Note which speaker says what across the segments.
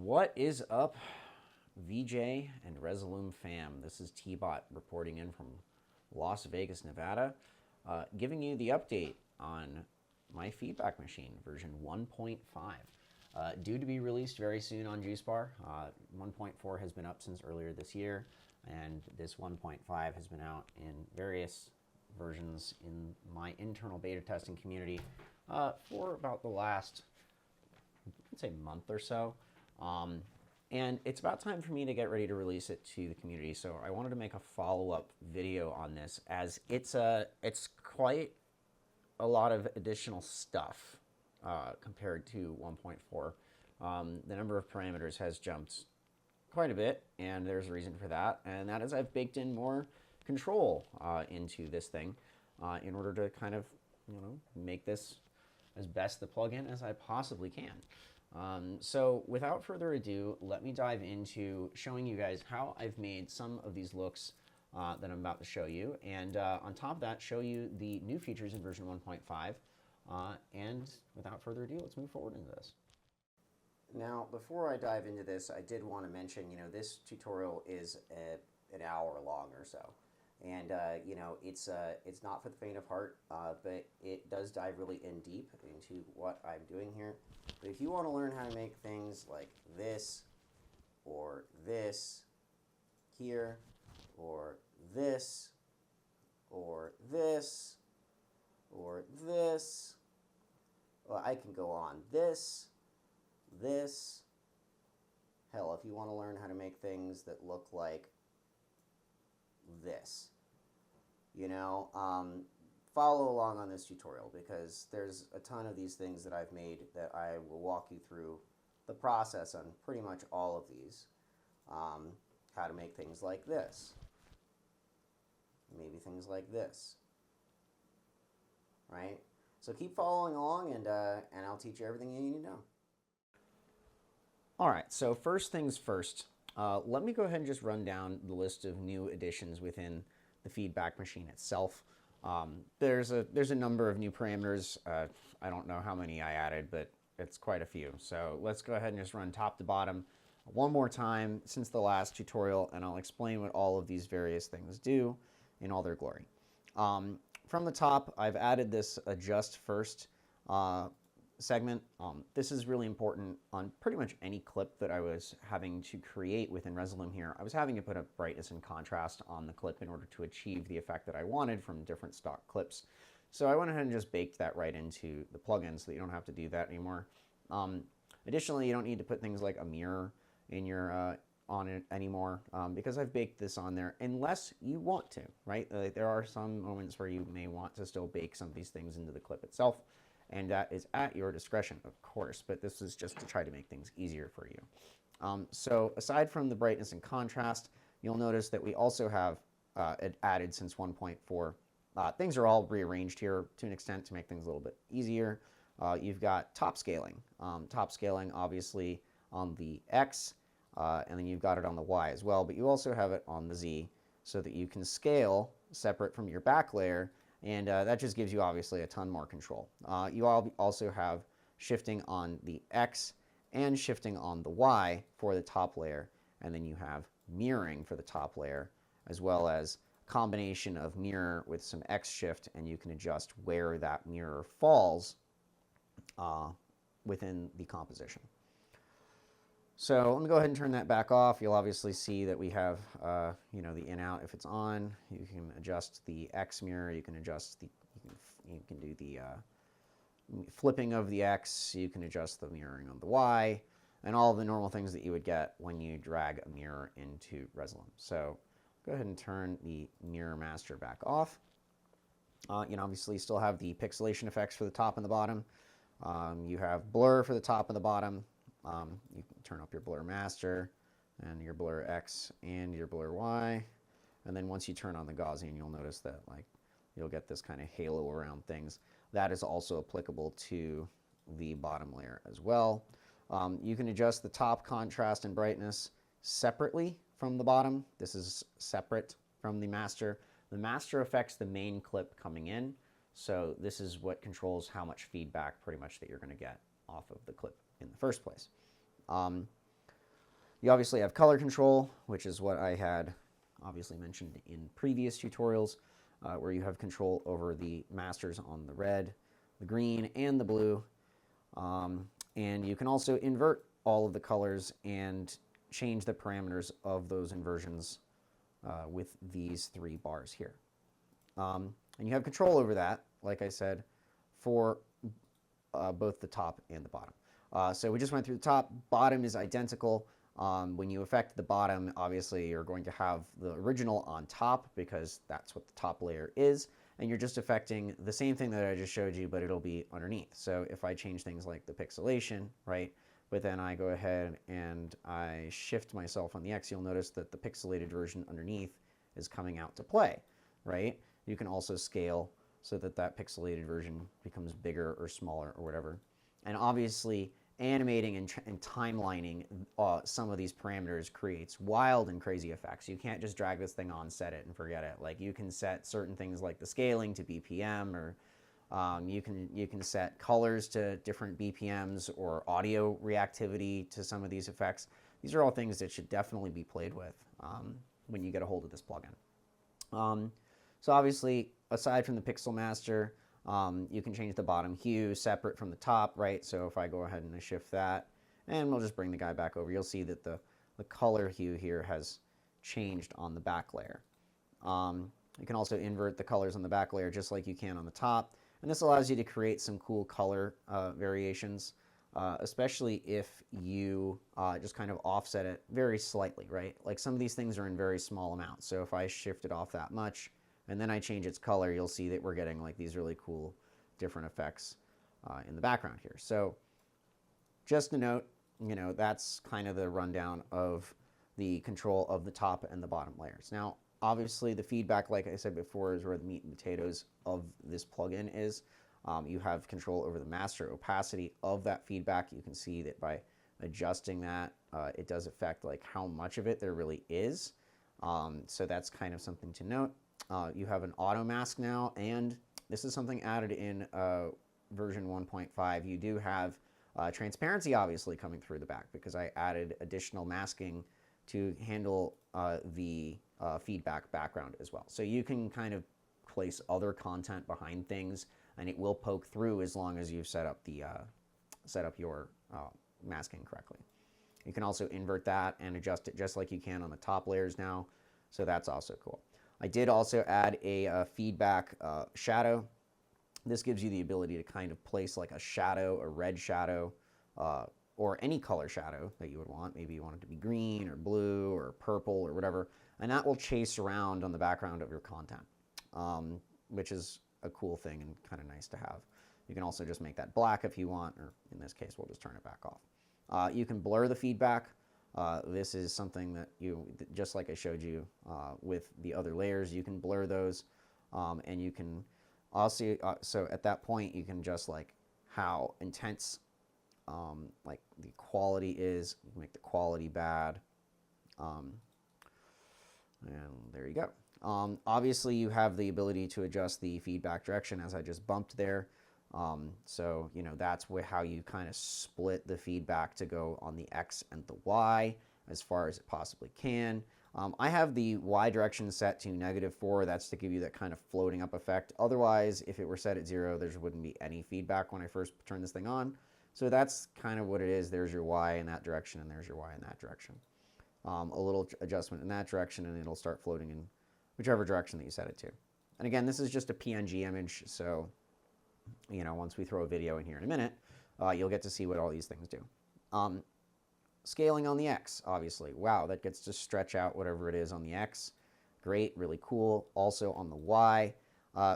Speaker 1: What is up, VJ and Resolume fam? This is TBOT reporting in from Las Vegas, Nevada, giving you the update on my feedback machine, version 1.5. Due to be released very soon on Juicebar. 1.4 has been up since earlier this year, and this 1.5 has been out in various versions in my internal beta testing community for about the last, I'd say, month or so. And it's about time for me to get ready to release it to the community. So I wanted to make a follow-up video on this, as it's quite a lot of additional stuff compared to 1.4. The number of parameters has jumped quite a bit, and there's a reason for that, and that is I've baked in more control into this thing in order to kind of, make this as best the plugin as I possibly can. So without further ado, let me dive into showing you guys how I've made some of these looks that I'm about to show you, and on top of that, show you the new features in version 1.5. And without further ado, let's move forward into this. Now, before I dive into this, I did want to mention, this tutorial is an hour long or so. And, it's not for the faint of heart, but it does dive really in deep into what I'm doing here. But if you want to learn how to make things like this, or this, here, or this, or this, or this, well, I can go on. This, hell, if you want to learn how to make things that look like this, follow along on this tutorial, because there's a ton of these things that I've made that I will walk you through the process on pretty much all of these. How to make things like this, maybe things like this, right? So keep following along, and I'll teach you everything you need to know. All right, so first things first, let me go ahead and just run down the list of new additions within the feedback machine itself. There's a number of new parameters. I don't know how many I added, but it's quite a few. So let's go ahead and just run top to bottom one more time since the last tutorial, and I'll explain what all of these various things do in all their glory. From the top, I've added this adjust first segment. This is really important on pretty much any clip that I was having to create within Resolume here. I was having to put a brightness and contrast on the clip in order to achieve the effect that I wanted from different stock clips. So I went ahead and just baked that right into the plugin so that you don't have to do that anymore. Additionally, you don't need to put things like a mirror in your on it anymore, because I've baked this on there unless you want to, right? There are some moments where you may want to still bake some of these things into the clip itself, and that is at your discretion, of course, but this is just to try to make things easier for you. So aside from the brightness and contrast, you'll notice that we also have added since 1.4. Things are all rearranged here to an extent to make things a little bit easier. You've got top scaling. Top scaling, obviously, on the X, and then you've got it on the Y as well, but you also have it on the Z so that you can scale separate from your back layer, and that just gives you obviously a ton more control. You also have shifting on the X and shifting on the Y for the top layer, and then you have mirroring for the top layer, as well as combination of mirror with some X shift, and you can adjust where that mirror falls within the composition. So let me go ahead and turn that back off. You'll obviously see that we have, the in-out if it's on. You can adjust the X mirror. You can adjust you can do the flipping of the X. You can adjust the mirroring on the Y, and all the normal things that you would get when you drag a mirror into Resolume. So go ahead and turn the mirror master back off. Obviously still have the pixelation effects for the top and the bottom. You have blur for the top and the bottom. You can turn up your blur master and your blur X and your blur Y. And then once you turn on the Gaussian, you'll notice that you'll get this kind of halo around things. That is also applicable to the bottom layer as well. You can adjust the top contrast and brightness separately from the bottom. This is separate from the master. The master affects the main clip coming in. So this is what controls how much feedback pretty much that you're going to get off of the clip in the first place. You obviously have color control, which is what I had obviously mentioned in previous tutorials, where you have control over the masters on the red, the green, and the blue. And you can also invert all of the colors and change the parameters of those inversions with these 3 bars here. And you have control over that, like I said, for both the top and the bottom. So we just went through the top. Bottom is identical. When you affect the bottom, obviously you're going to have the original on top because that's what the top layer is, and you're just affecting the same thing that I just showed you, but it'll be underneath. So if I change things like the pixelation, right, but then I go ahead and I shift myself on the X, you'll notice that the pixelated version underneath is coming out to play, right? You can also scale so that that pixelated version becomes bigger or smaller or whatever. And obviously, animating and timelining some of these parameters creates wild and crazy effects. You can't just drag this thing on, set it, and forget it. Like, you can set certain things like the scaling to BPM, or you can set colors to different BPMs, or audio reactivity to some of these effects. These are all things that should definitely be played with when you get a hold of this plugin. So obviously, aside from the Pixel Master, you can change the bottom hue separate from the top, right? So if I go ahead and I shift that, and we'll just bring the guy back over, you'll see that the color hue here has changed on the back layer. You can also invert the colors on the back layer just like you can on the top, and this allows you to create some cool color variations, especially if you just kind of offset it very slightly, right? Like, some of these things are in very small amounts, so if I shift it off that much, and then I change its color, you'll see that we're getting like these really cool different effects in the background here. So just a note, you know, that's kind of the rundown of the control of the top and the bottom layers. Now, obviously the feedback, like I said before, is where the meat and potatoes of this plugin is. You have control over the master opacity of that feedback. You can see that by adjusting that, it does affect like how much of it there really is. So that's kind of something to note. You have an auto mask now, and this is something added in version 1.5. You do have transparency obviously coming through the back because I added additional masking to handle the feedback background as well. So you can kind of place other content behind things, and it will poke through as long as you've set up your masking correctly. You can also invert that and adjust it just like you can on the top layers now, so that's also cool. I did also add a feedback shadow. This gives you the ability to kind of place like a shadow, a red shadow, or any color shadow that you would want. Maybe you want it to be green or blue or purple or whatever, and that will chase around on the background of your content, which is a cool thing and kind of nice to have. You can also just make that black if you want, or in this case, we'll just turn it back off. You can blur the feedback. This is something that just like I showed you with the other layers, you can blur those, and you can also, so at that point, you can just like how intense like the quality is, you can make the quality bad, and there you go. Obviously, you have the ability to adjust the feedback direction as I just bumped there. So, you know, that's how you kind of split the feedback to go on the X and the Y as far as it possibly can. I have the Y direction set to -4. That's to give you that kind of floating up effect. Otherwise, if it were set at 0, there wouldn't be any feedback when I first turn this thing on. So that's kind of what it is. There's your Y in that direction, and there's your Y in that direction. A little adjustment in that direction, and it'll start floating in whichever direction that you set it to. And again, this is just a PNG image, so you know, once we throw a video in here in a minute, you'll get to see what all these things do. Scaling on the X, obviously. Wow, that gets to stretch out whatever it is on the X. Great, really cool. Also on the Y,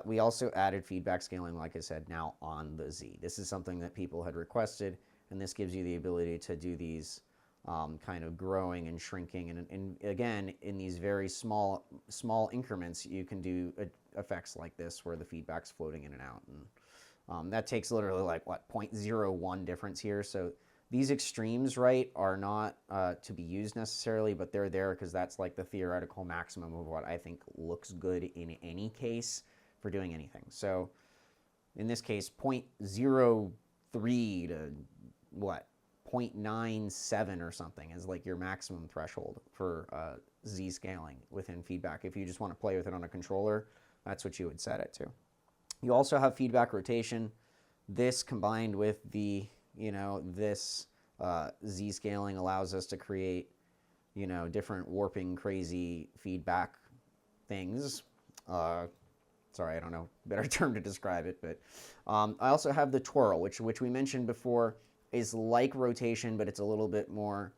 Speaker 1: we also added feedback scaling, like I said, now on the Z. This is something that people had requested, and this gives you the ability to do these kind of growing and shrinking. And again, in these very small increments, you can do effects like this where the feedback's floating in and out. And that takes literally like, what, 0.01 difference here. So these extremes, right, are not to be used necessarily, but they're there because that's like the theoretical maximum of what I think looks good in any case for doing anything. So in this case, 0.03 to what, 0.97 or something as like your maximum threshold for Z scaling within feedback. If you just want to play with it on a controller, that's what you would set it to. You also have feedback rotation. This combined with the, this Z scaling allows us to create, different warping, crazy feedback things. Sorry, I don't know a better term to describe it, but I also have the twirl, which we mentioned before is like rotation, but it's a little bit more,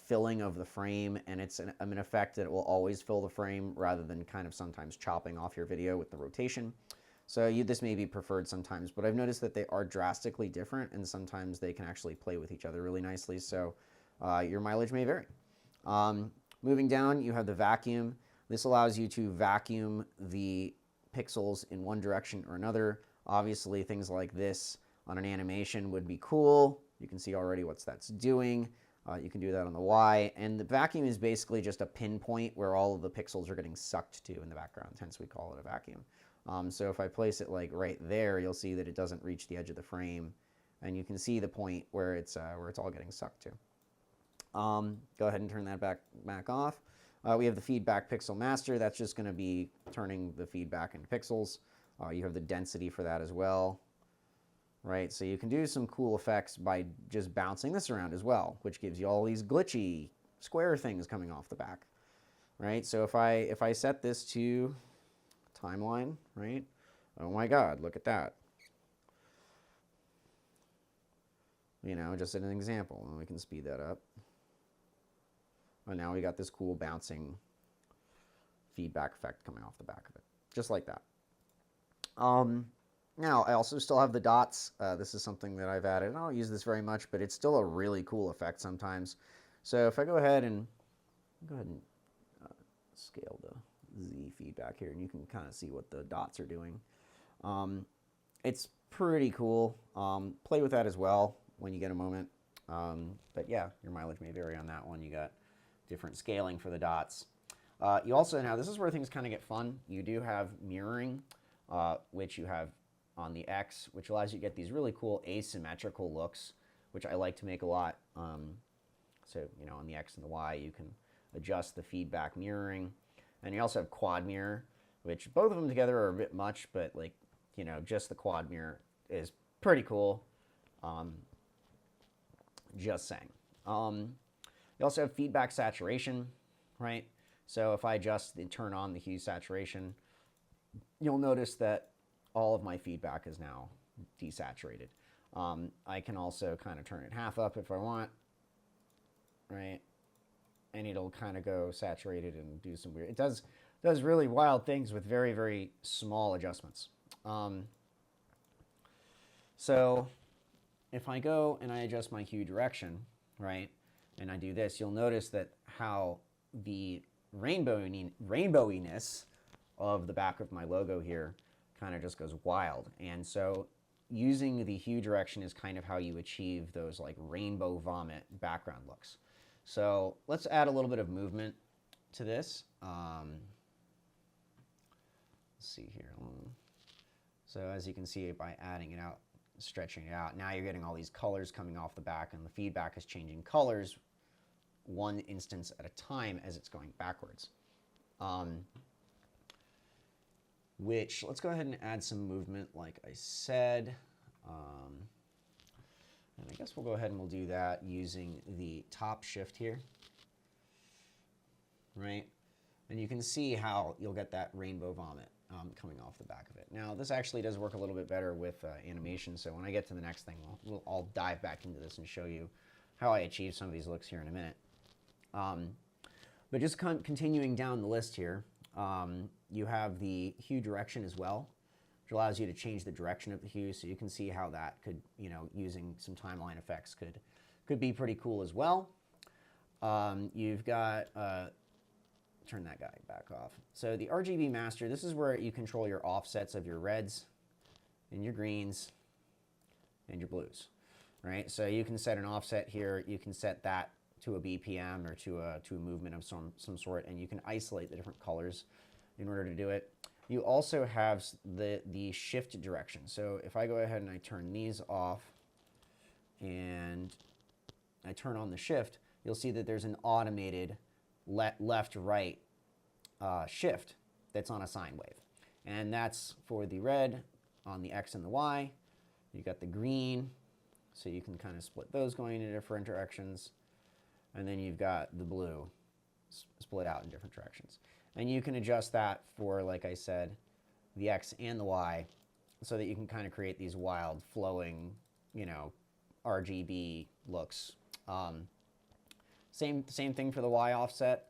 Speaker 1: filling of the frame, and it's an effect that will always fill the frame rather than kind of sometimes chopping off your video with the rotation. So this may be preferred sometimes, but I've noticed that they are drastically different, and sometimes they can actually play with each other really nicely, so your mileage may vary. Moving down, you have the vacuum. This allows you to vacuum the pixels in one direction or another. Obviously, things like this on an animation would be cool. You can see already what that's doing. You can do that on the Y. And the vacuum is basically just a pinpoint where all of the pixels are getting sucked to in the background, hence we call it a vacuum. So if I place it like right there, you'll see that it doesn't reach the edge of the frame. And you can see the point where it's all getting sucked to. Go ahead and turn that back off. We have the feedback pixel master. That's just going to be turning the feedback into pixels. You have the density for that as well, right? So you can do some cool effects by just bouncing this around as well, which gives you all these glitchy square things coming off the back, right? So if I set this to timeline, right? Oh my God, look at that. Just an example, and we can speed that up. And now we got this cool bouncing feedback effect coming off the back of it, just like that. Now, I also still have the dots. This is something that I've added. I don't use this very much, but it's still a really cool effect sometimes. So if I go ahead and scale the Z feedback here, and you can kind of see what the dots are doing. It's pretty cool. Play with that as well when you get a moment. But yeah, your mileage may vary on that one. You got different scaling for the dots. You also, now this is where things kind of get fun. You do have mirroring, which you have on the X, which allows you to get these really cool asymmetrical looks, which I like to make a lot. So, on the X and the Y, you can adjust the feedback mirroring. And you also have quad mirror, which both of them together are a bit much, but just the quad mirror is pretty cool. Just saying. You also have feedback saturation, right? So if I just turn on the hue saturation, you'll notice that all of my feedback is now desaturated. I can also kind of turn it half up if I want, right? And it'll kind of go saturated and do some weird, it does really wild things with very, very small adjustments. So if I go and I adjust my hue direction, right, and I do this, you'll notice that how the rainbowiness of the back of my logo here kind of just goes wild. And so using the hue direction is kind of how you achieve those like rainbow vomit background looks. So let's add a little bit of movement to this. Let's see here. So as you can see, by adding it out, stretching it out, now you're getting all these colors coming off the back, and the feedback is changing colors one instance at a time as it's going backwards. Which, let's go ahead and add some movement like I said. And I guess we'll go ahead and we'll do that using the top shift here, right? And you can see how you'll get that rainbow vomit coming off the back of it. Now, this actually does work a little bit better with animation, so when I get to the next thing, I'll dive back into this and show you how I achieve some of these looks here in a minute. But just continuing down the list here, you have the hue direction as well, which allows you to change the direction of the hue, so you can see how that could, using some timeline effects could be pretty cool as well. You've got, turn that guy back off. So the RGB master, this is where you control your offsets of your reds and your greens and your blues, right? So you can set an offset here, you can set that to a BPM or to a movement of some sort, and you can isolate the different colors in order to do it. You also have the shift direction. So if I go ahead and I turn these off, and I turn on the shift, you'll see that there's an automated left-right shift that's on a sine wave. And that's for the red on the X and the Y. You got the green, so you can kind of split those going in different directions. And then you've got the blue split out in different directions. And you can adjust that for, like I said, the X and the Y, so that you can kind of create these wild flowing, you know, RGB looks. Same thing for the Y offset.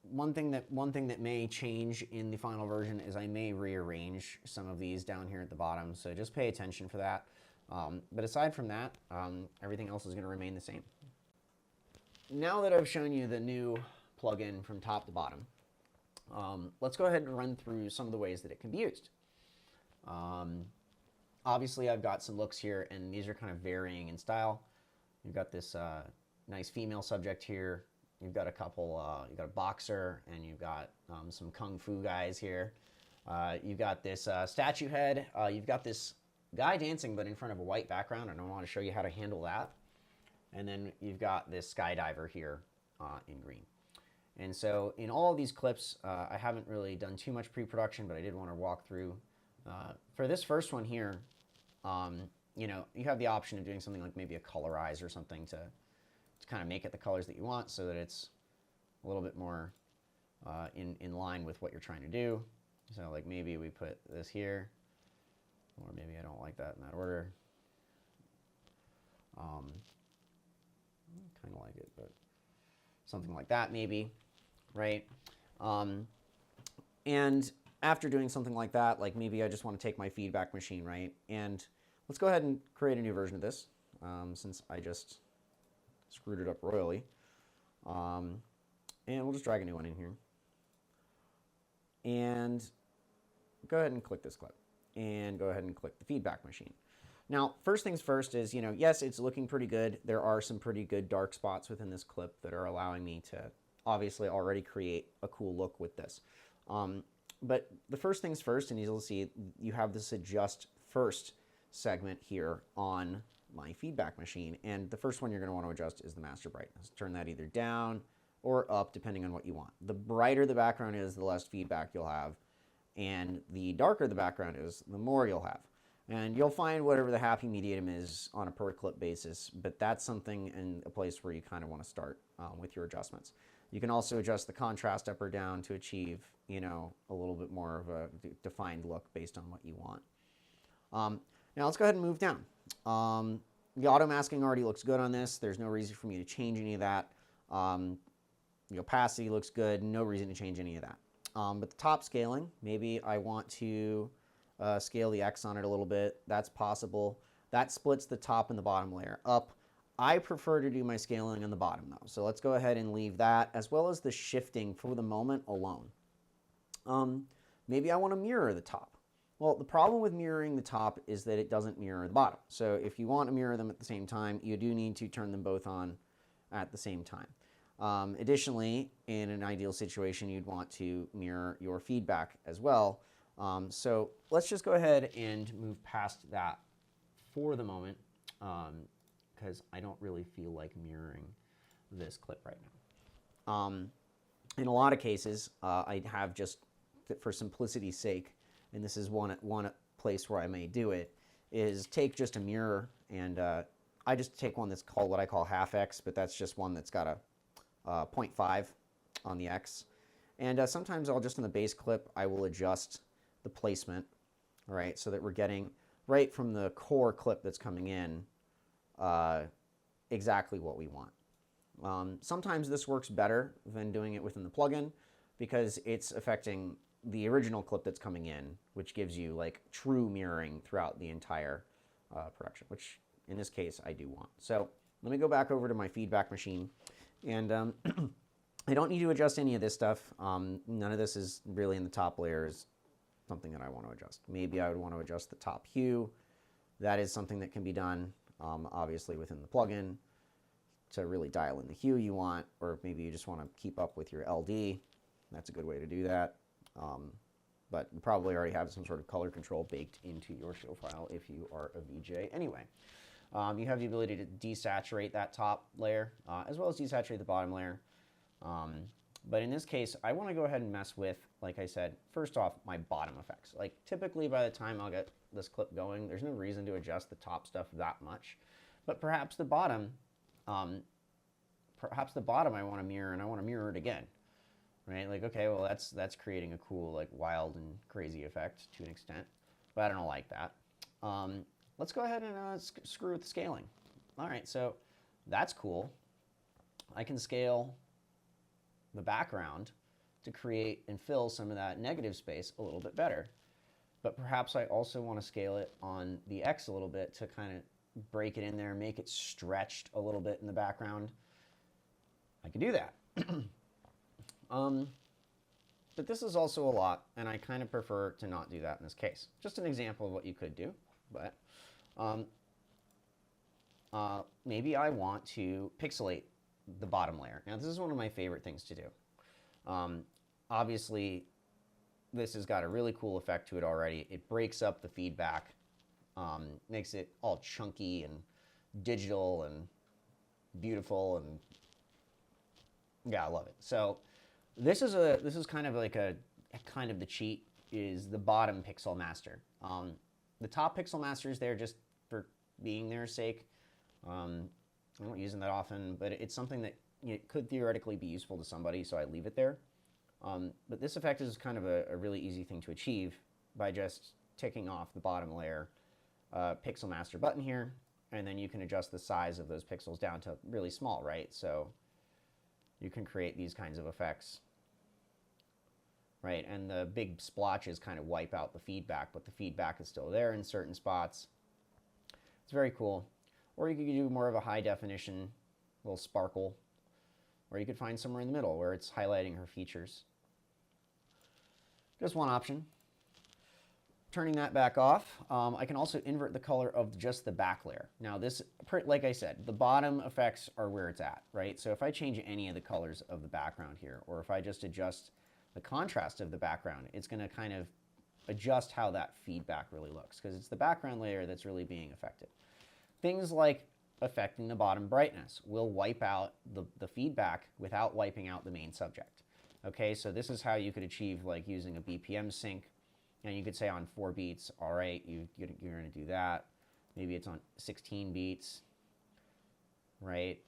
Speaker 1: One thing that may change in the final version is I may rearrange some of these down here at the bottom, so just pay attention for that. But aside from that, everything else is going to remain the same. Now that I've shown you the new plugin from top to bottom, let's go ahead and run through some of the ways that it can be used. Obviously, I've got some looks here, and these are kind of varying in style. You've got this nice female subject here. You've got a couple, you've got a boxer, and you've got some kung fu guys here. You've got this statue head. You've got this guy dancing, but in front of a white background, and I want to show you how to handle that. And then you've got this skydiver here in green. And so in all of these clips, I haven't really done too much pre-production, but I did want to walk through. For this first one here, you know, you have the option of doing something like maybe a colorize or something to kind of make it the colors that you want, so that it's a little bit more in line with what you're trying to do. So like maybe we put this here, or maybe I don't like that in that order. Kind of like it, but something like that maybe, right? And after doing something like that, like maybe I just want to take my feedback machine, right? And let's go ahead and create a new version of this, since I just screwed it up royally. And we'll just drag a new one in here. And go ahead and click this clip. And go ahead and click the feedback machine. Now, first things first is, you know, yes, it's looking pretty good. There are some pretty good dark spots within this clip that are allowing me to obviously already create a cool look with this. But the first things first, and you'll see you have this adjust first segment here on my feedback machine. And the first one you're going to want to adjust is the master brightness. Turn that either down or up, depending on what you want. The brighter the background is, the less feedback you'll have. And the darker the background is, the more you'll have. And you'll find whatever the happy medium is on a per clip basis, but that's something in a place where you kind of want to start with your adjustments. You can also adjust the contrast up or down to achieve, you know, a little bit more of a defined look based on what you want. Now let's go ahead and move down. The auto masking already looks good on this. There's no reason for me to change any of that. The opacity looks good. No reason to change any of that. But the top scaling, maybe I want to scale the X on it a little bit. That's possible. That splits the top and the bottom layer up. I prefer to do my scaling on the bottom though. So let's go ahead and leave that, as well as the shifting for the moment alone. Maybe I want to mirror the top. Well, the problem with mirroring the top is that it doesn't mirror the bottom. So if you want to mirror them at the same time, you do need to turn them both on at the same time. Additionally, in an ideal situation, you'd want to mirror your feedback as well. So let's just go ahead and move past that for the moment, because I don't really feel like mirroring this clip right now. In a lot of cases, I have just, for simplicity's sake, and this is one place where I may do it, is take just a mirror, and I just take one that's called what I call half X, but that's just one that's got a 0.5 on the X. And sometimes I'll just, in the base clip, I will adjust the placement, right, so that we're getting right from the core clip that's coming in exactly what we want. Sometimes this works better than doing it within the plugin because it's affecting the original clip that's coming in, which gives you like true mirroring throughout the entire production, which in this case I do want. So let me go back over to my feedback machine, and I don't need to adjust any of this stuff. None of this is really in the top layer is something that I want to adjust. Maybe I would want to adjust the top hue. That is something that can be done obviously within the plugin to really dial in the hue you want, or maybe you just want to keep up with your LD. That's a good way to do that. But you probably already have some sort of color control baked into your show file if you are a VJ anyway. You have the ability to desaturate that top layer as well as desaturate the bottom layer. But in this case, I want to go ahead and mess with, like I said, first off, my bottom effects. Like typically by the time I'll get this clip going, there's no reason to adjust the top stuff that much. But perhaps the bottom I want to mirror, and I want to mirror it again. Right? Like, okay, well that's creating a cool, like, wild and crazy effect to an extent. But I don't like that. Let's go ahead and screw with the scaling. All right, so that's cool. I can scale the background to create and fill some of that negative space a little bit better. But perhaps I also want to scale it on the X a little bit to kind of break it in there, make it stretched a little bit in the background. I can do that. But this is also a lot, and I kind of prefer to not do that in this case. Just an example of what you could do, but maybe I want to pixelate the bottom layer. Now, this is one of my favorite things to do. Obviously, this has got a really cool effect to it already. It breaks up the feedback, makes it all chunky and digital and beautiful, and yeah, I love it. So this is kind of like a kind of the cheat is the bottom pixel master. The top pixel master is there just for being their sake. I don't use them that often, but it's something that could theoretically be useful to somebody, so I leave it there. But this effect is kind of a really easy thing to achieve by just ticking off the bottom layer pixel master button here, and then you can adjust the size of those pixels down to really small, right? So you can create these kinds of effects, right? And the big splotches kind of wipe out the feedback, but the feedback is still there in certain spots. It's very cool. Or you could do more of a high definition, little sparkle, or you could find somewhere in the middle where it's highlighting her features. Just one option. Turning that back off, I can also invert the color of just the back layer. Now this, like I said, the bottom effects are where it's at, right? So if I change any of the colors of the background here, or if I just adjust the contrast of the background, it's going to kind of adjust how that feedback really looks, because it's the background layer that's really being affected. Things like affecting the bottom brightness will wipe out the feedback without wiping out the main subject. Okay, so this is how you could achieve, like, using a BPM sync. And you could say on 4 beats, all right, you're going to do that. Maybe it's on 16 beats, right?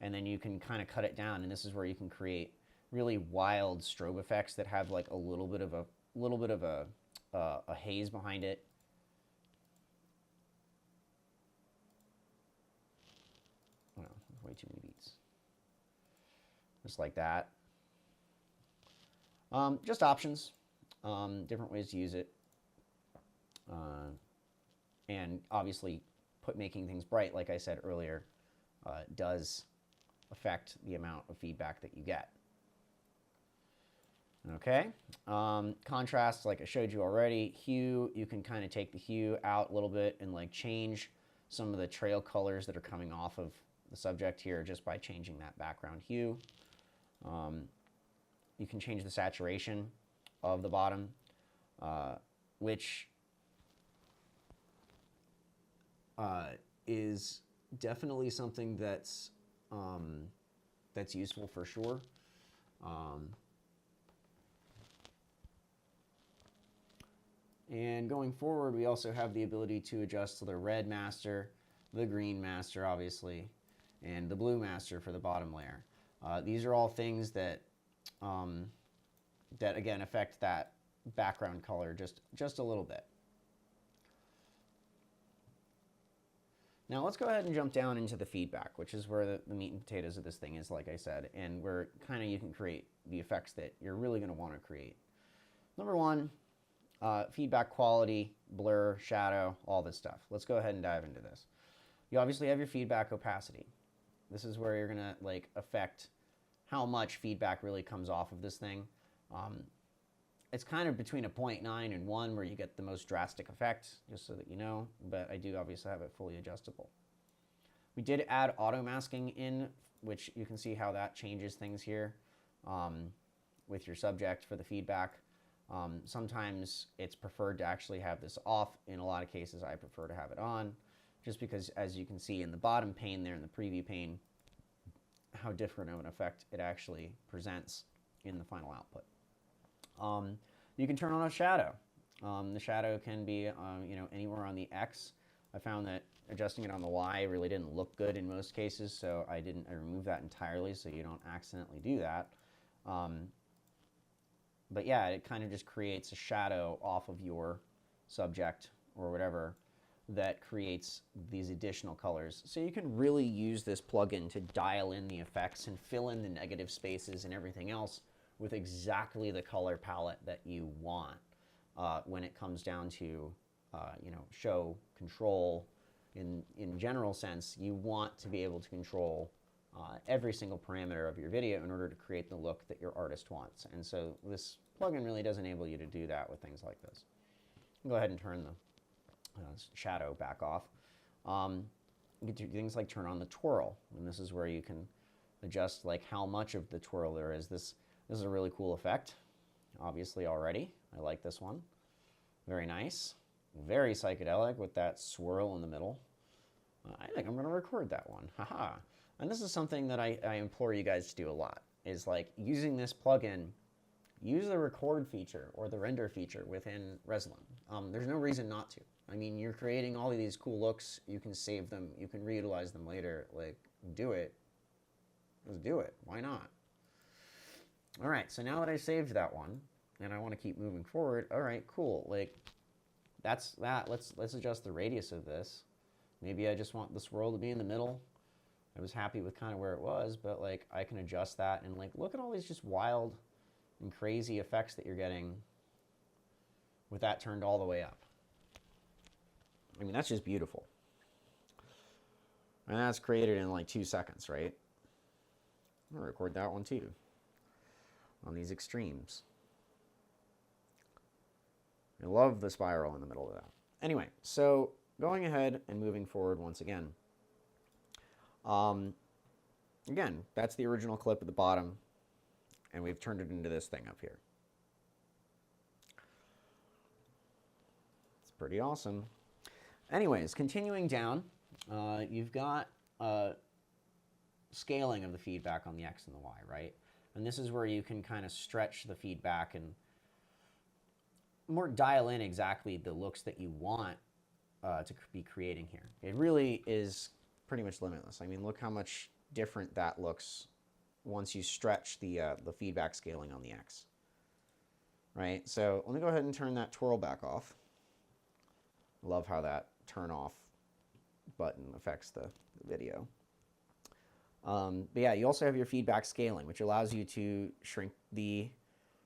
Speaker 1: And then you can kind of cut it down, and this is where you can create really wild strobe effects that have like a little bit of a haze behind it. Oh, way too many beats. Just like that. Just options. Different ways to use it, and obviously making things bright, like I said earlier, does affect the amount of feedback that you get. Okay, contrast, like I showed you already. Hue, you can kind of take the hue out a little bit and like change some of the trail colors that are coming off of the subject here just by changing that background hue. You can change the saturation of the bottom, which is definitely something that's useful for sure. And going forward, we also have the ability to adjust to the red master, the green master, obviously, and the blue master for the bottom layer. These are all things that that again affect that background color just a little bit. Now let's go ahead and jump down into the feedback, which is where the meat and potatoes of this thing is, like I said, and where kind of you can create the effects that you're really going to want to create. Number one, feedback quality, blur, shadow, all this stuff. Let's go ahead and dive into this. You obviously have your feedback opacity. This is where you're going to like affect how much feedback really comes off of this thing. It's kind of between a 0.9 and 1 where you get the most drastic effect, just so that you know, but I do obviously have it fully adjustable. We did add auto masking in, which you can see how that changes things here with your subject for the feedback. Sometimes it's preferred to actually have this off. In a lot of cases, I prefer to have it on, just because, as you can see in the bottom pane there in the preview pane, how different of an effect it actually presents in the final output. You can turn on a shadow. The shadow can be anywhere on the X. I found that adjusting it on the Y really didn't look good in most cases, so I removed that entirely so you don't accidentally do that. But yeah, it kind of just creates a shadow off of your subject or whatever that creates these additional colors. So you can really use this plugin to dial in the effects and fill in the negative spaces and everything else with exactly the color palette that you want when it comes down to show control. In general sense, you want to be able to control every single parameter of your video in order to create the look that your artist wants. And so this plugin really does enable you to do that with things like this. Go ahead and turn the shadow back off. You can do things like turn on the twirl, and this is where you can adjust like how much of the twirl there is. This is a really cool effect, obviously already. I like this one. Very nice. Very psychedelic with that swirl in the middle. I think I'm going to record that one. Haha. And this is something that I implore you guys to do a lot, is like using this plugin, use the record feature or the render feature within Resolume. There's no reason not to. I mean, you're creating all of these cool looks. You can save them. You can reutilize them later. Like, do it. Just do it. Why not? All right, so now that I saved that one, and I want to keep moving forward, all right, cool. Like, that's that. Let's adjust the radius of this. Maybe I just want the swirl to be in the middle. I was happy with kind of where it was, but like I can adjust that and like look at all these just wild and crazy effects that you're getting with that turned all the way up. I mean, that's just beautiful. And that's created in like 2 seconds, right? I'm gonna record that one too on these extremes. I love the spiral in the middle of that. Anyway, so going ahead and moving forward once again. Again, that's the original clip at the bottom, and we've turned it into this thing up here. It's pretty awesome. Anyways, continuing down, you've got scaling of the feedback on the X and the Y, right? And this is where you can kind of stretch the feedback and more dial in exactly the looks that you want to be creating here. It really is pretty much limitless. I mean, look how much different that looks once you stretch the feedback scaling on the X, right? So let me go ahead and turn that twirl back off. Love how that turn off button affects the video. But yeah, you also have your feedback scaling, which allows you to shrink the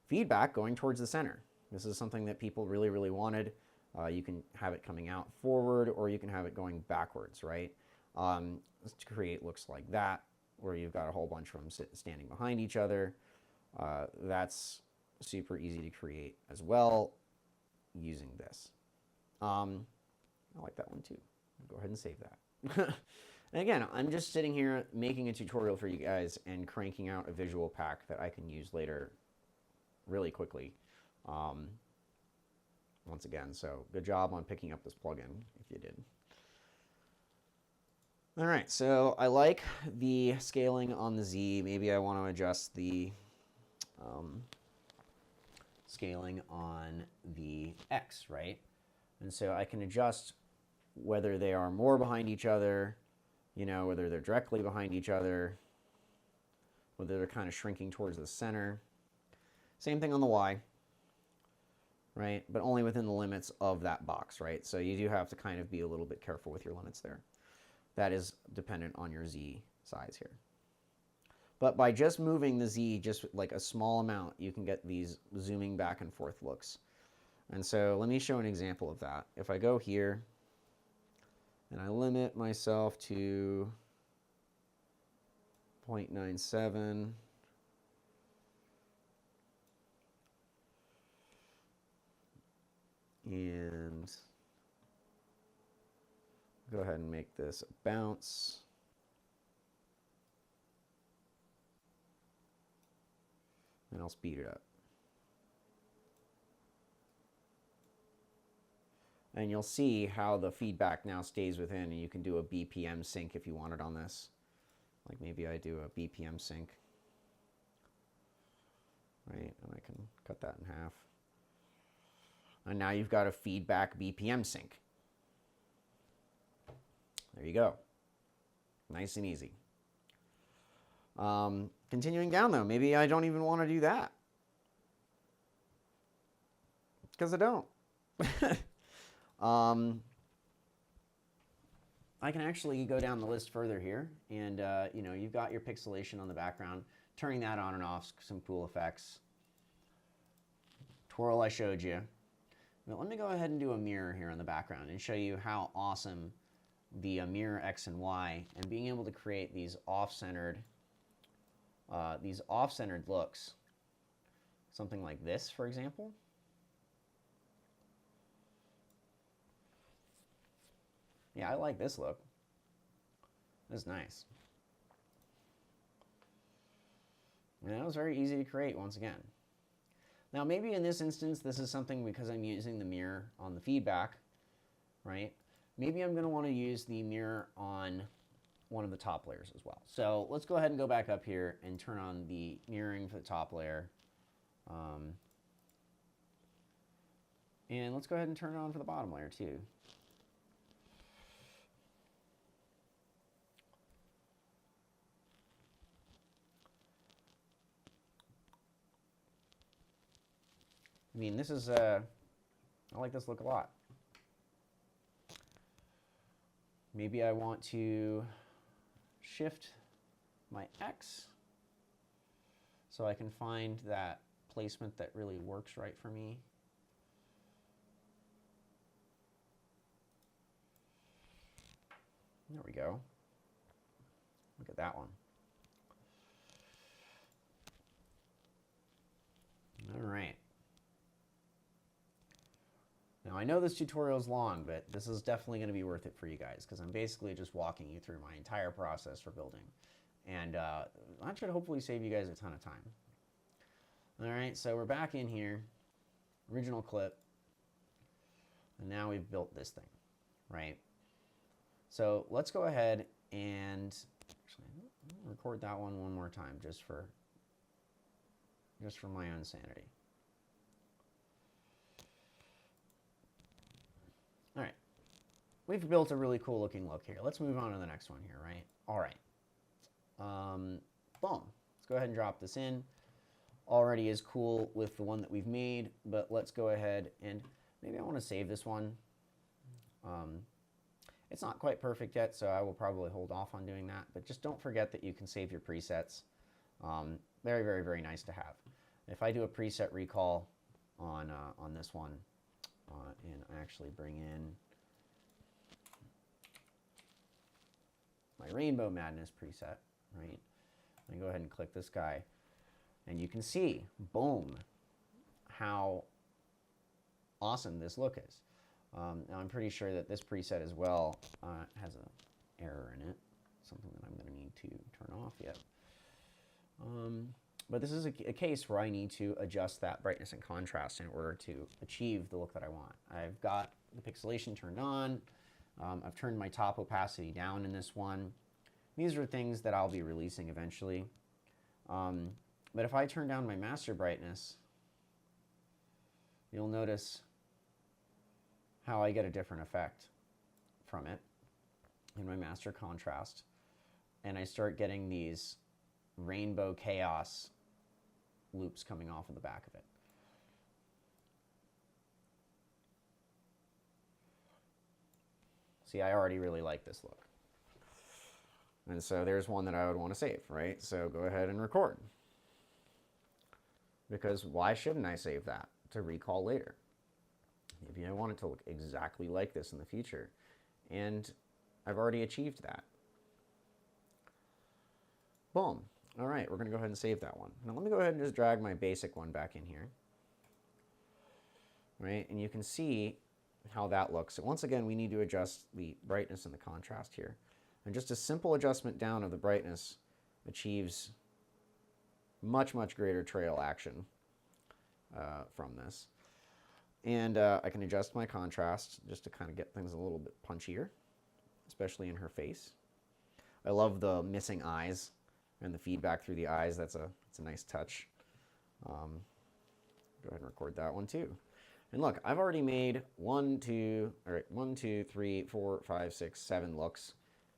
Speaker 1: feedback going towards the center. This is something that people really, really wanted. You can have it coming out forward, or you can have it going backwards, right? To create looks like that, where you've got a whole bunch of them standing behind each other. That's super easy to create as well using this. I like that one too. Go ahead and save that. And again, I'm just sitting here making a tutorial for you guys and cranking out a visual pack that I can use later really quickly. Once again, so good job on picking up this plugin if you did. All right, so I like the scaling on the Z. Maybe I want to adjust the scaling on the X, right? And so I can adjust whether they are more behind each other, whether they're directly behind each other, whether they're kind of shrinking towards the center. Same thing on the Y, right? But only within the limits of that box, right? So you do have to kind of be a little bit careful with your limits there. That is dependent on your Z size here. But by just moving the Z just like a small amount, you can get these zooming back and forth looks. And so let me show an example of that. If I go here and I limit myself to 0.97, and go ahead and make this a bounce. And I'll speed it up. And you'll see how the feedback now stays within, and you can do a BPM sync if you wanted on this. Like maybe I do a BPM sync, right? And I can cut that in half. And now you've got a feedback BPM sync. There you go. Nice and easy. Continuing down though, maybe I don't even want to do that. Because I don't. I can actually go down the list further here, and you know, you've got your pixelation on the background, turning that on and off, some cool effects. Twirl I showed you. But let me go ahead and do a mirror here on the background and show you how awesome the mirror X and Y and being able to create these off-centered looks. Something like this, for example. Yeah, I like this look. That's nice. And that was very easy to create once again. Now maybe in this instance, this is something because I'm using the mirror on the feedback, right? Maybe I'm going to want to use the mirror on one of the top layers as well. So let's go ahead and go back up here and turn on the mirroring for the top layer. And let's go ahead and turn it on for the bottom layer too. I mean, this is, I like this look a lot. Maybe I want to shift my X so I can find that placement that really works right for me. There we go. Look at that one. All right. Now I know this tutorial is long, but this is definitely going to be worth it for you guys because I'm basically just walking you through my entire process for building. And that should hopefully save you guys a ton of time. All right, so we're back in here, original clip, and now we've built this thing, right? So let's go ahead and actually record that one more time just for my own sanity. All right, we've built a really cool looking look here. Let's move on to the next one here, right? All right, boom. Let's go ahead and drop this in. Already is cool with the one that we've made, but let's go ahead and maybe I want to save this one. It's not quite perfect yet, so I will probably hold off on doing that, but just don't forget that you can save your presets. Very, very, very nice to have. If I do a preset recall on this one, and I actually bring in my Rainbow Madness preset, right? I go ahead and click this guy, and you can see, boom, how awesome this look is. Now I'm pretty sure that this preset as well has an error in it, something that I'm going to need to turn off yet. But this is a case where I need to adjust that brightness and contrast in order to achieve the look that I want. I've got the pixelation turned on. I've turned my top opacity down in this one. These are things that I'll be releasing eventually. But if I turn down my master brightness, you'll notice how I get a different effect from it in my master contrast. And I start getting these rainbow chaos loops coming off of the back of it. See, I already really like this look. And so there's one that I would want to save, right? So go ahead and record. Because why shouldn't I save that to recall later? Maybe I want it to look exactly like this in the future. And I've already achieved that. Boom. All right, we're going to go ahead and save that one. Now let me go ahead and just drag my basic one back in here. Right, and you can see how that looks. So once again, we need to adjust the brightness and the contrast here. And just a simple adjustment down of the brightness achieves much, much greater trail action from this. And I can adjust my contrast just to kind of get things a little bit punchier, especially in her face. I love the missing eyes and the feedback through the eyes. It's a nice touch. Go ahead and record that one too. And look, I've already made 1, 2, 3, 4, 5, 6, 7 looks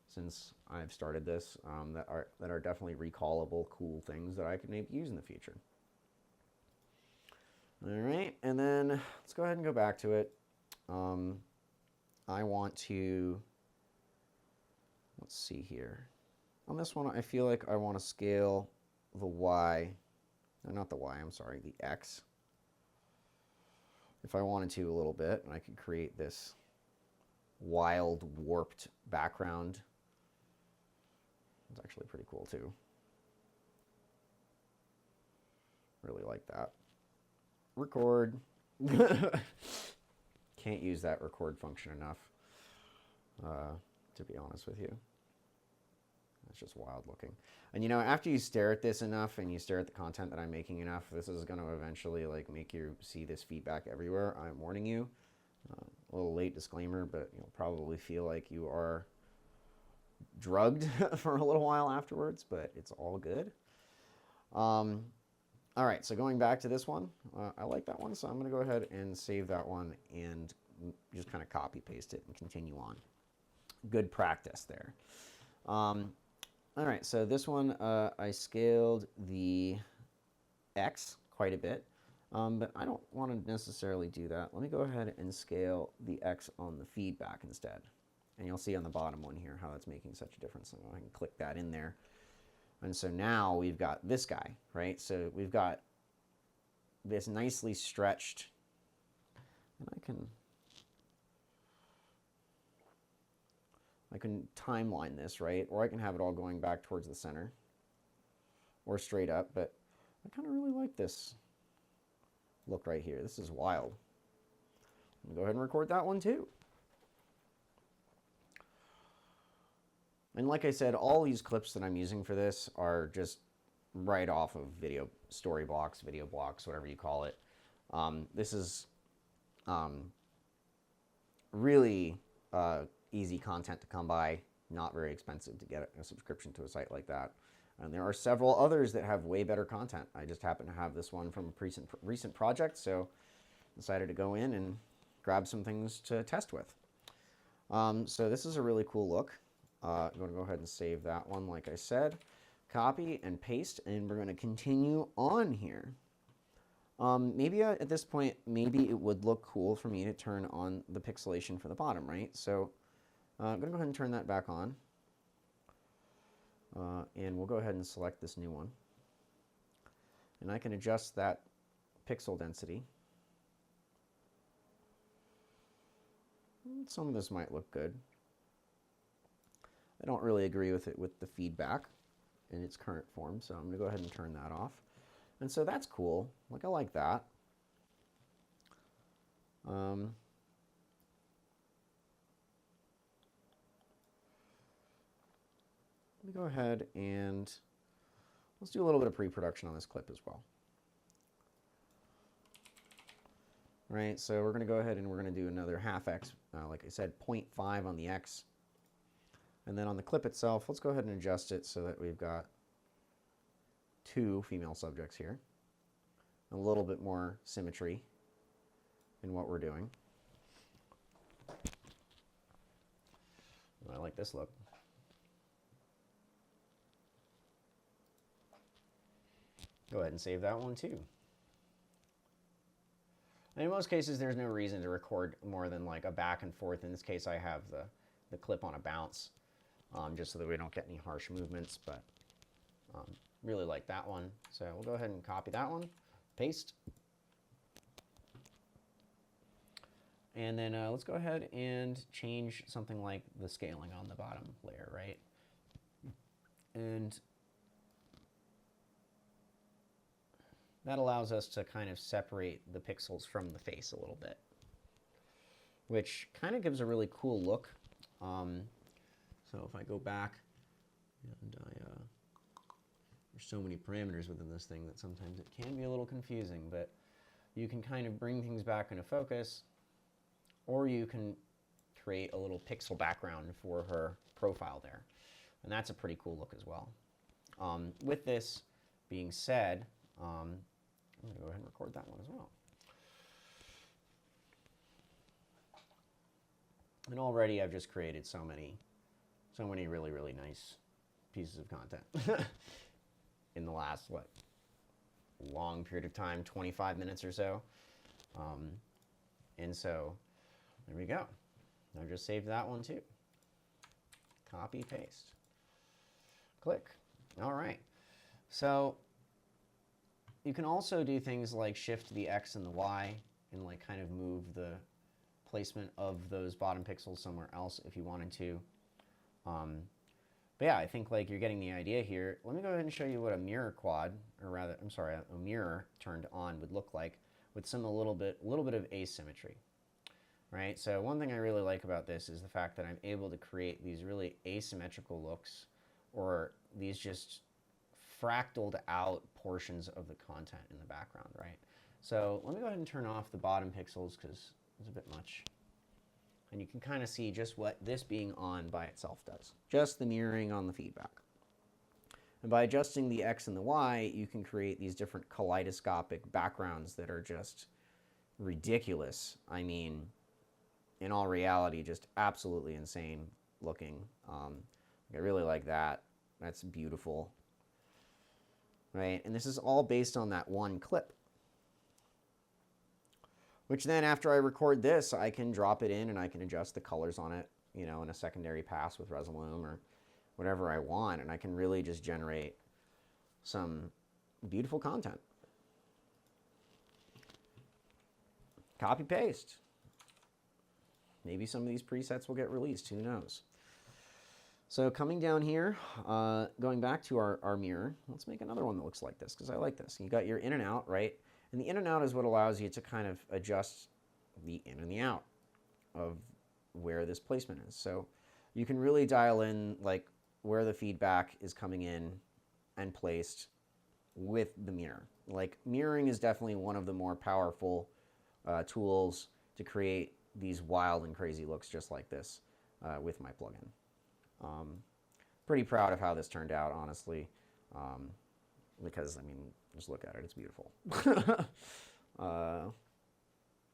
Speaker 1: since I've started this that are definitely recallable, cool things that I could maybe use in the future. All right, and then let's go ahead and go back to it. I want to, let's see here. On this one, I feel like I want to scale the Y, no, not the Y, I'm sorry, the X. If I wanted to a little bit, and I could create this wild, warped background. It's actually pretty cool too. Really like that. Record. Can't use that record function enough, to be honest with you. It's just wild looking. And you know, after you stare at this enough and you stare at the content that I'm making enough, this is going to eventually like make you see this feedback everywhere. I'm warning you. A little late disclaimer, but you'll probably feel like you are drugged for a little while afterwards, but it's all good. All right, so going back to this one, I like that one, so I'm going to go ahead and save that one and just kind of copy paste it and continue on. Good practice there. All right, so this one, I scaled the X quite a bit, but I don't want to necessarily do that. Let me go ahead and scale the X on the feedback instead. And you'll see on the bottom one here how that's making such a difference. So I can click that in there. And so now we've got this guy, right? So we've got this nicely stretched, and I can timeline this, right? Or I can have it all going back towards the center or straight up, but I kind of really like this look right here. This is wild. I'm gonna go ahead and record that one too. And like I said, all these clips that I'm using for this are just right off of video story blocks, video blocks, whatever you call it. This is really easy content to come by, not very expensive to get a subscription to a site like that. And there are several others that have way better content. I just happen to have this one from a recent project, so decided to go in and grab some things to test with. So this is a really cool look. I'm going to go ahead and save that one, like I said. Copy and paste, and we're going to continue on here. Maybe at this point, maybe it would look cool for me to turn on the pixelation for the bottom, right? So I'm going to go ahead and turn that back on. And we'll go ahead and select this new one. And I can adjust that pixel density. Some of this might look good. I don't really agree with it with the feedback in its current form, so I'm going to go ahead and turn that off. And so that's cool. Like, I like that. Let me go ahead and let's do a little bit of pre-production on this clip as well. All right, so we're going to go ahead and we're going to do another half X, like I said, 0.5 on the X. And then on the clip itself, let's go ahead and adjust it so that we've got 2 female subjects here. A little bit more symmetry in what we're doing. I like this look. Go ahead and save that one too. And in most cases, there's no reason to record more than like a back and forth. In this case, I have the clip on a bounce. Just so that we don't get any harsh movements, but really like that one. So we'll go ahead and copy that one, paste. And then let's go ahead and change something like the scaling on the bottom layer, right? And that allows us to kind of separate the pixels from the face a little bit, which kind of gives a really cool look. So if I go back, and there's so many parameters within this thing that sometimes it can be a little confusing, but you can kind of bring things back into focus, or you can create a little pixel background for her profile there. And that's a pretty cool look as well. With this being said, I'm going to go ahead and record that one as well. And already I've just created so many really, really nice pieces of content in the last, long period of time, 25 minutes or so. And so there we go. I've just saved that one too. Copy, paste. Click. All right. So you can also do things like shift the X and the Y and like kind of move the placement of those bottom pixels somewhere else if you wanted to. But yeah, I think like you're getting the idea here. Let me go ahead and show you what a mirror quad, or rather, I'm sorry, a mirror turned on would look like with a little bit of asymmetry. Right? So one thing I really like about this is the fact that I'm able to create these really asymmetrical looks, or these just fractaled out portions of the content in the background, right? So let me go ahead and turn off the bottom pixels because it's a bit much. And you can kind of see just what this being on by itself does. Just the mirroring on the feedback. And by adjusting the X and the Y, you can create these different kaleidoscopic backgrounds that are just ridiculous. I mean, in all reality, just absolutely insane looking. I really like that. That's beautiful. Right? And this is all based on that one clip. Which then after I record this, I can drop it in and I can adjust the colors on it, you know, in a secondary pass with Resolume or whatever I want. And I can really just generate some beautiful content. Copy paste. Maybe some of these presets will get released, who knows? So coming down here, going back to our mirror, let's make another one that looks like this because I like this. You got your in and out, right? And the in and out is what allows you to kind of adjust the in and the out of where this placement is. So you can really dial in like where the feedback is coming in and placed with the mirror. Like mirroring is definitely one of the more powerful tools to create these wild and crazy looks just like this with my plugin. Pretty proud of how this turned out, honestly, because, I mean, just look at it. It's beautiful. I'll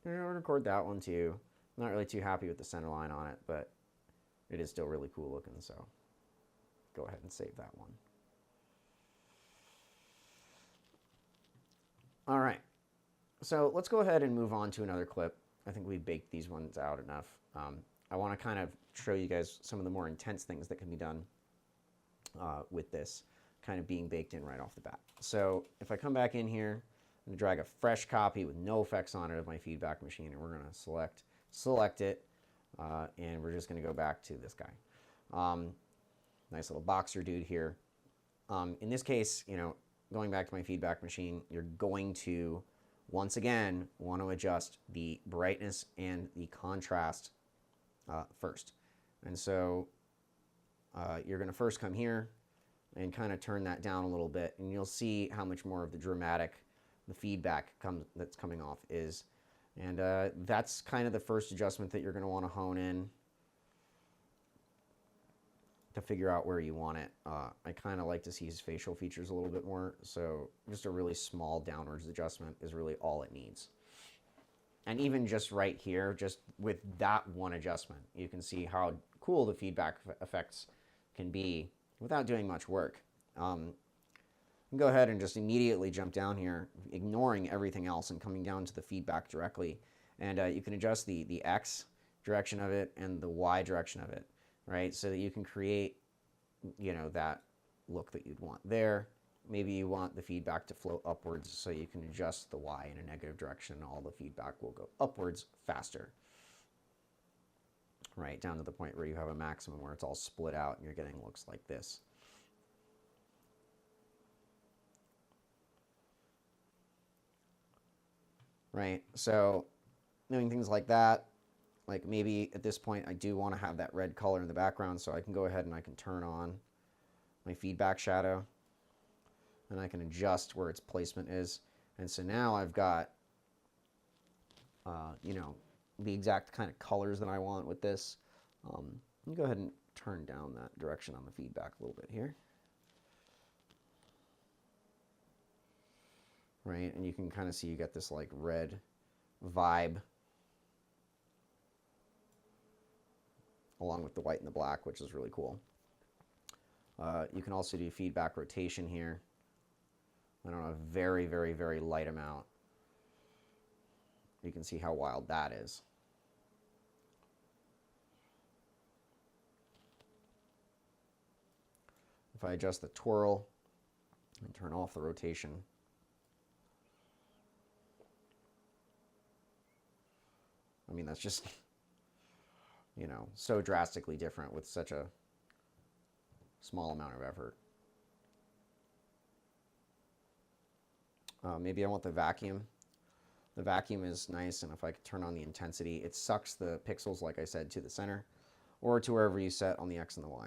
Speaker 1: record that one, too. I'm not really too happy with the center line on it, but it is still really cool looking, so go ahead and save that one. All right. So let's go ahead and move on to another clip. I think we baked these ones out enough. I want to kind of show you guys some of the more intense things that can be done with this kind of being baked in right off the bat. So if I come back in here, I'm going to drag a fresh copy with no effects on it of my feedback machine, and we're going to select it, and we're just going to go back to this guy. Nice little boxer dude here. In this case, you know, going back to my feedback machine, you're going to once again want to adjust the brightness and the contrast first. And so you're going to first come here and kind of turn that down a little bit, and you'll see how much more of the dramatic the feedback that's coming off is. And that's kind of the first adjustment that you're going to want to hone in to figure out where you want it. I kind of like to see his facial features a little bit more, so just a really small downwards adjustment is really all it needs. And even just right here, just with that one adjustment, you can see how cool the feedback effects can be without doing much work. Go ahead and just immediately jump down here, ignoring everything else and coming down to the feedback directly. And you can adjust the X direction of it and the Y direction of it, right? So that you can create, you know, that look that you'd want there. Maybe you want the feedback to flow upwards, so you can adjust the Y in a negative direction, and all the feedback will go upwards faster. Right, down to the point where you have a maximum where it's all split out and you're getting looks like this. Right, so doing things like that, like maybe at this point I do want to have that red color in the background, so I can go ahead and I can turn on my feedback shadow, and I can adjust where its placement is. And so now I've got you know, the exact kind of colors that I want with this. Let me go ahead and turn down that direction on the feedback a little bit here. Right, and you can kind of see you get this like red vibe along with the white and the black, which is really cool. You can also do feedback rotation here. I don't know, a very, very, very light amount. You can see how wild that is. If I adjust the twirl and turn off the rotation, I mean, that's just, you know, so drastically different with such a small amount of effort. Maybe I want the vacuum. The vacuum is nice, and if I could turn on the intensity, it sucks the pixels, like I said, to the center or to wherever you set on the X and the Y.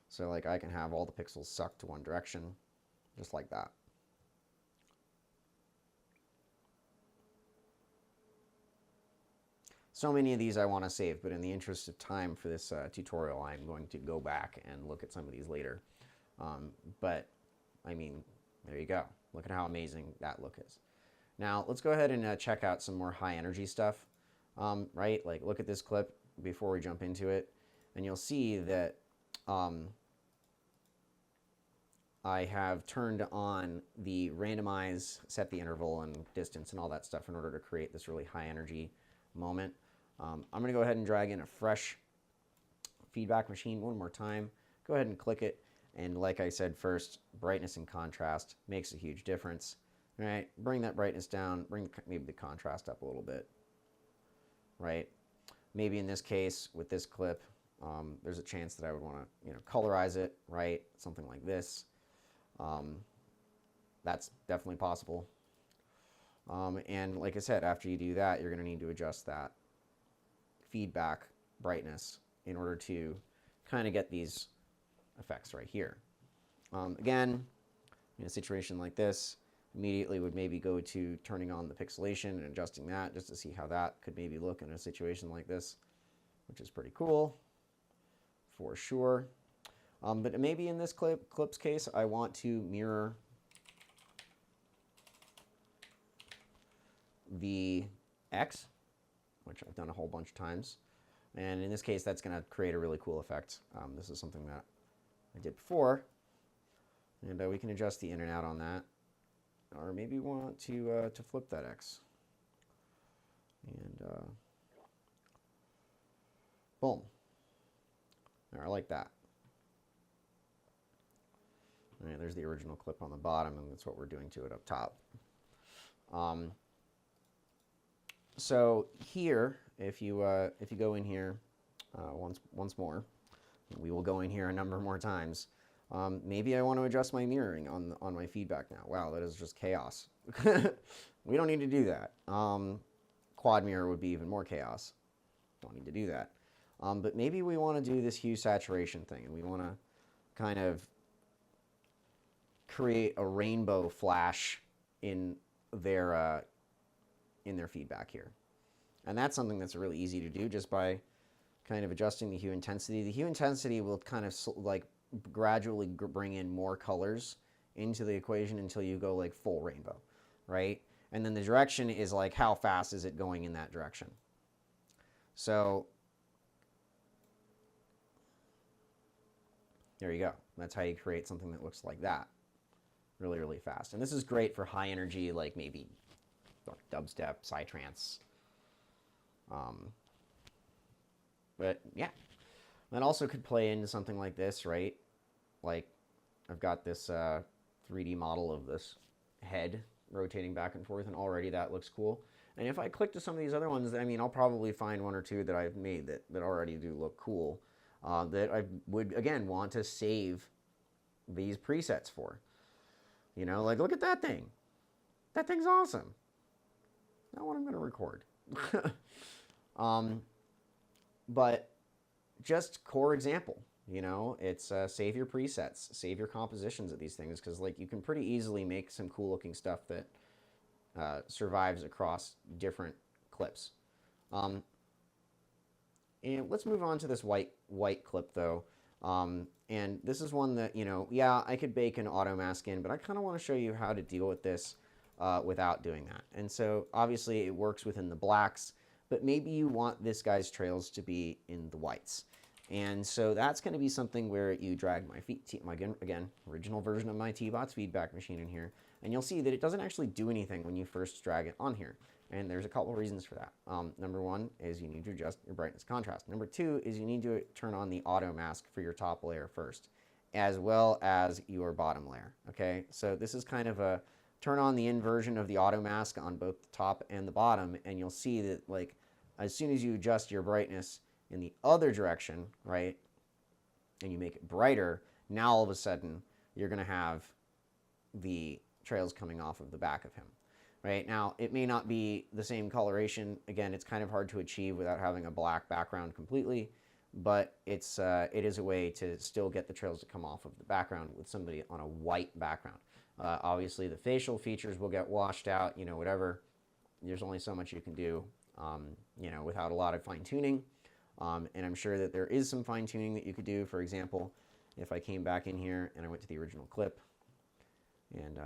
Speaker 1: So like I can have all the pixels sucked to one direction, just like that. So many of these I want to save, but in the interest of time for this tutorial, I'm going to go back and look at some of these later. But, I mean, there you go. Look at how amazing that look is. Now, let's go ahead and check out some more high energy stuff, right? Like, look at this clip before we jump into it, and you'll see that I have turned on the randomize, set the interval and distance and all that stuff in order to create this really high energy moment. I'm going to go ahead and drag in a fresh feedback machine one more time. Go ahead and click it. And like I said first, brightness and contrast makes a huge difference. All right, bring that brightness down, bring maybe the contrast up a little bit, right? Maybe in this case, with this clip, there's a chance that I would want to, colorize it, right? Something like this. That's definitely possible. And like I said, after you do that, you're going to need to adjust that feedback brightness in order to kind of get these effects right here. Again, in a situation like this, immediately would maybe go to turning on the pixelation and adjusting that just to see how that could maybe look in a situation like this, which is pretty cool for sure. But maybe in this clip's case, I want to mirror the X, which I've done a whole bunch of times. And in this case, that's going to create a really cool effect. This is something that I did before. And we can adjust the in and out on that. Or maybe we want to flip that X. And boom. There, I like that. All right, there's the original clip on the bottom, and that's what we're doing to it up top. So here, if you go in here once more, we will go in here a number more times. Maybe I want to adjust my mirroring on my feedback now. Wow, that is just chaos. We don't need to do that. Quad mirror would be even more chaos. Don't need to do that. But maybe we want to do this hue saturation thing, and we want to kind of create a rainbow flash in their feedback here. And that's something that's really easy to do just by kind of adjusting the hue intensity. The hue intensity will kind of like gradually bring in more colors into the equation until you go like full rainbow, right? And then the direction is like how fast is it going in that direction. So there you go. That's how you create something that looks like that really, really fast. And this is great for high energy, like maybe dubstep, psytrance. But yeah, that also could play into something like this, right? Like I've got this 3D model of this head rotating back and forth, and already that looks cool. And if I click to some of these other ones, I mean, I'll probably find one or two that I've made that already do look cool, that I would, again, want to save these presets for. Like, look at that thing. That thing's awesome. Not what I'm going to record. But just core example, it's save your presets, save your compositions of these things, because like you can pretty easily make some cool looking stuff that survives across different clips. And let's move on to this white clip though. And this is one that, yeah, I could bake an auto mask in, but I kind of want to show you how to deal with this without doing that. And so obviously it works within the blacks, but maybe you want this guy's trails to be in the whites. And so that's going to be something where you drag my again, original version of my TBOT's feedback machine in here, and you'll see that it doesn't actually do anything when you first drag it on here. And there's a couple of reasons for that. Number one is you need to adjust your brightness contrast. Number two is you need to turn on the auto mask for your top layer first, as well as your bottom layer. Okay, so this is kind of a turn on the inversion of the auto mask on both the top and the bottom, and you'll see that like as soon as you adjust your brightness in the other direction, right, and you make it brighter, now all of a sudden you're going to have the trails coming off of the back of him. Right now, it may not be the same coloration. Again, it's kind of hard to achieve without having a black background completely, but it is a way to still get the trails to come off of the background with somebody on a white background. Obviously, the facial features will get washed out, whatever. There's only so much you can do, without a lot of fine tuning. And I'm sure that there is some fine tuning that you could do. For example, if I came back in here and I went to the original clip and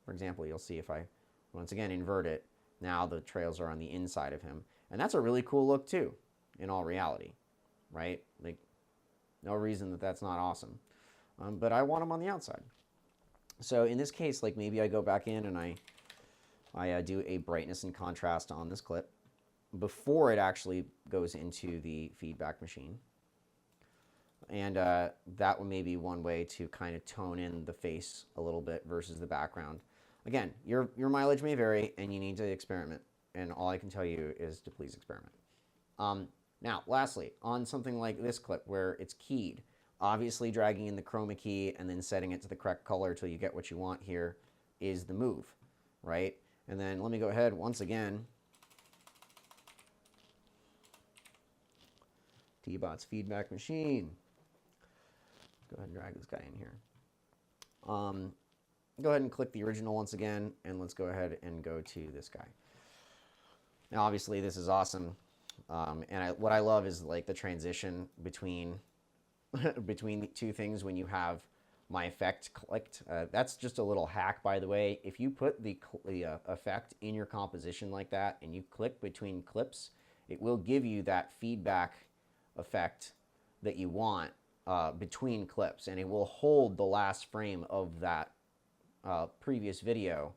Speaker 1: for example, you'll see if I, once again, invert it, now the trails are on the inside of him. And that's a really cool look too, in all reality, right? Like, no reason that that's not awesome. But I want them on the outside. So in this case, like maybe I go back in and I do a brightness and contrast on this clip before it actually goes into the feedback machine. And that may be one way to kind of tone in the face a little bit versus the background. Again, your mileage may vary and you need to experiment. And all I can tell you is to please experiment. Now, lastly, on something like this clip where it's keyed, obviously dragging in the chroma key and then setting it to the correct color till you get what you want here is the move, right? And then let me go ahead once again. TBOT's feedback machine. Go ahead and drag this guy in here. Go ahead and click the original once again, and let's go ahead and go to this guy. Now, obviously, this is awesome, and what I love is like the transition between between the two things when you have my effect clicked. That's just a little hack, by the way. If you put the effect in your composition like that, and you click between clips, it will give you that feedback effect that you want between clips, and it will hold the last frame of that previous video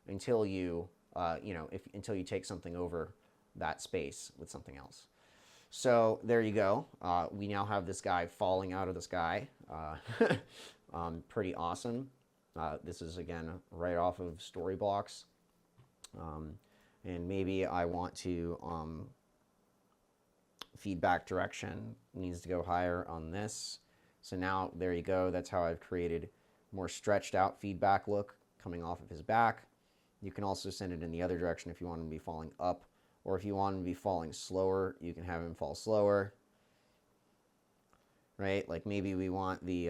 Speaker 1: until you until you take something over that space with something else. So there you go. We now have this guy falling out of the sky. Pretty awesome. This is again right off of Storyblocks, and maybe I want to feedback direction needs to go higher on this. So now there you go. That's how I've created more stretched out feedback look coming off of his back. You can also send it in the other direction if you want him to be falling up, or if you want him to be falling slower, you can have him fall slower, right? Like maybe we want the,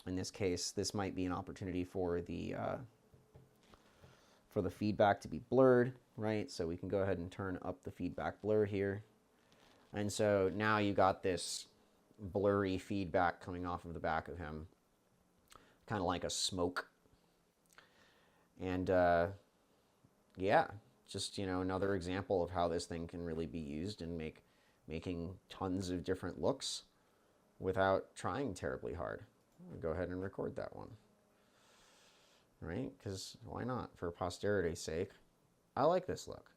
Speaker 1: in this case, this might be an opportunity for the feedback to be blurred, right? So we can go ahead and turn up the feedback blur here. And so now you got this blurry feedback coming off of the back of him, kind of like a smoke. And yeah, just, another example of how this thing can really be used in making tons of different looks without trying terribly hard. I'll go ahead and record that one, right? Because why not? For posterity's sake, I like this look.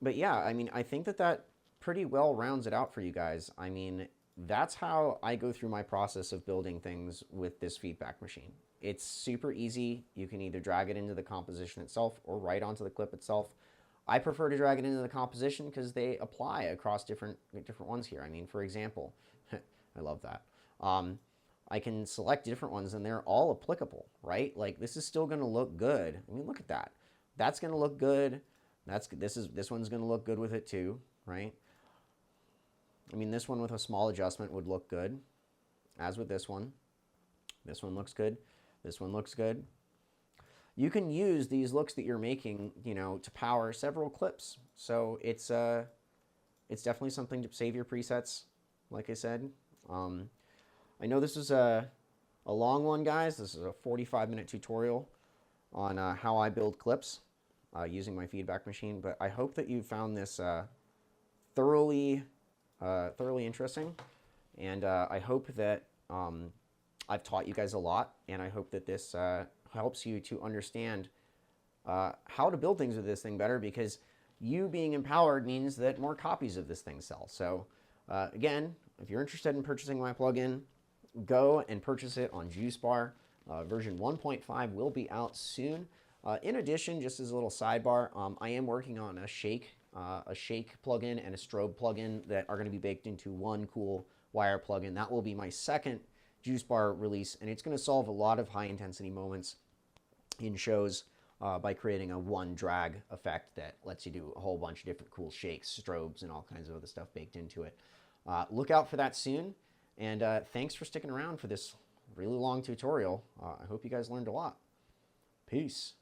Speaker 1: But yeah, I mean, I think that pretty well rounds it out for you guys. I mean, that's how I go through my process of building things with this feedback machine. It's super easy. You can either drag it into the composition itself or right onto the clip itself. I prefer to drag it into the composition because they apply across different ones here. I mean, for example, I love that. I can select different ones and they're all applicable, right? Like this is still going to look good. I mean, look at that. That's going to look good. This one's going to look good with it too, right? I mean, this one with a small adjustment would look good, as with this one. This one looks good. This one looks good. you can use these looks that you're making, you know, to power several clips. So it's definitely something to save your presets, like I said. I know this is a long one, guys. This is a 45-minute tutorial on how I build clips using my feedback machine, but I hope that you found this thoroughly interesting, and I hope that I've taught you guys a lot, and I hope that this helps you to understand how to build things with this thing better, because you being empowered means that more copies of this thing sell. So again, if you're interested in purchasing my plugin, go and purchase it on Juicebar. Version 1.5 will be out soon. In addition, just as a little sidebar, I am working on a shake plugin and a strobe plugin that are going to be baked into one cool wire plugin. That will be my second Juicebar release, and it's going to solve a lot of high intensity moments in shows by creating a one drag effect that lets you do a whole bunch of different cool shakes, strobes, and all kinds of other stuff baked into it. Look out for that soon, and thanks for sticking around for this really long tutorial. I hope you guys learned a lot. Peace.